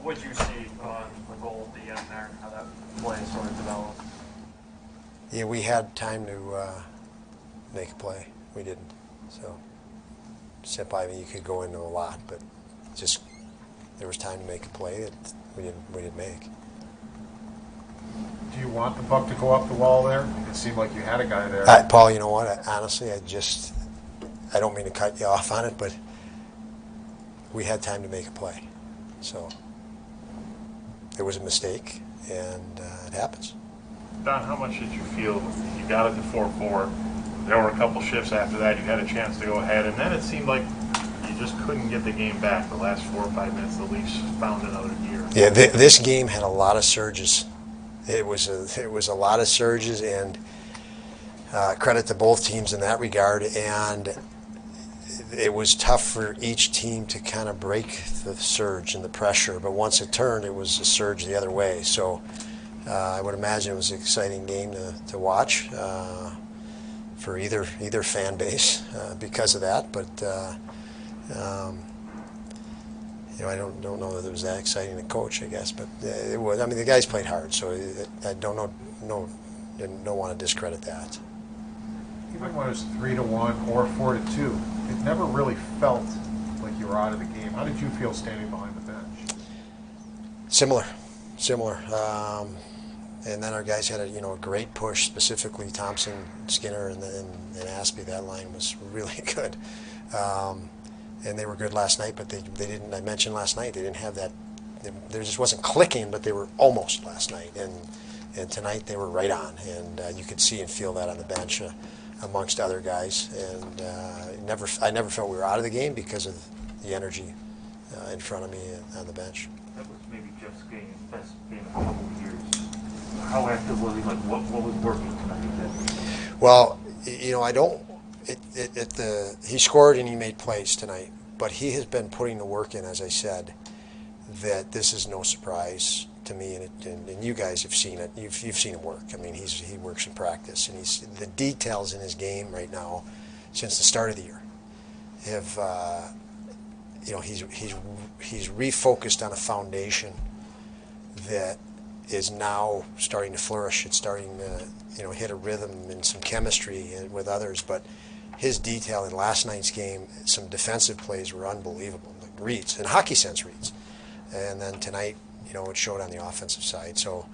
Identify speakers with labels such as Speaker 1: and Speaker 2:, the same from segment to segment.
Speaker 1: What did you see on the goal at the end there, how that play sort of developed?
Speaker 2: Yeah, we had time to make a play. We didn't. So, I mean, you could go into a lot, but just there was time to make a play that we didn't make.
Speaker 3: Do you want the puck to go up the wall there? It seemed like you had a guy there.
Speaker 2: Paul, you know what? Honestly, I don't mean to cut you off on it, but we had time to make a play. So it was a mistake, and it happens.
Speaker 1: Don, how much did you feel you got it to 4-4? There were a couple shifts after that. You had a chance to go ahead, and then it seemed like you just couldn't get the game back. The last 4 or 5 minutes, the Leafs found another gear.
Speaker 2: Yeah, this game had a lot of surges. It was a lot of surges, and credit to both teams in that regard. And it was tough for each team to kind of break the surge and the pressure. But once it turned, it was a surge the other way. So I would imagine it was an exciting game to watch for either fan base because of that. But I don't know that it was that exciting to coach, I guess, but it was. I mean, the guys played hard, so I don't want to discredit that.
Speaker 3: Even when it was 3-1 or 4-2, it never really felt like you were out of the game. How did you feel standing behind the bench?
Speaker 2: Similar. And then our guys had a great push, specifically Thompson, Skinner, and Aspie. That line was really good. And they were good last night, but they didn't. I mentioned last night they didn't have that. There just wasn't clicking, but they were almost last night. And tonight they were right on, and you could see and feel that on the bench amongst other guys. And I never felt we were out of the game because of the energy in front of me on the bench.
Speaker 4: That was maybe Jeff's best game in a couple of years. How active was he? Like what was working tonight?
Speaker 2: Well, I don't. He scored and he made plays tonight, but he has been putting the work in, as I said, that this is no surprise to me, and you guys have seen it. You've seen him work. I mean, he works in practice, and the details in his game right now, since the start of the year, have he's refocused on a foundation that is now starting to flourish. It's starting to hit a rhythm and some chemistry with others, but his detail in last night's game, some defensive plays were unbelievable, like reads, and hockey sense reads. And then tonight, it showed on the offensive side. So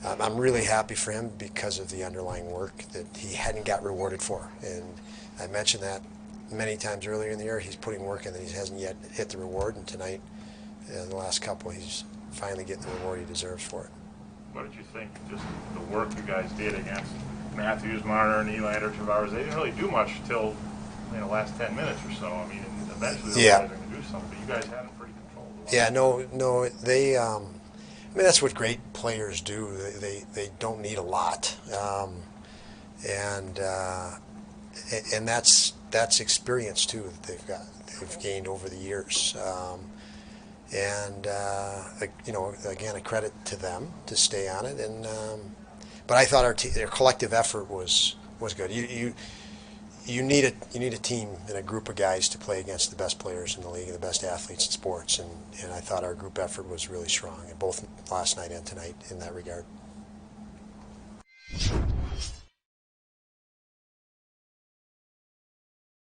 Speaker 2: I'm really happy for him because of the underlying work that he hadn't got rewarded for. And I mentioned that many times earlier in the year. He's putting work in that he hasn't yet hit the reward. And tonight, the last couple, he's finally getting the reward he deserves for it.
Speaker 1: What did you think, just the work you guys did against Matthews, Marner, Nylander, Tavares? They didn't really do much till the last 10 minutes or so. I mean, eventually those guys are going to do something, but you guys had them pretty controlled.
Speaker 2: Yeah, no, they. I mean, that's what great players do. They don't need a lot, and that's experience too that they've gained over the years. Again, a credit to them to stay on it. But I thought their collective effort was good. You need a team and a group of guys to play against the best players in the league and the best athletes in sports. And I thought our group effort was really strong, both last night and tonight in that regard.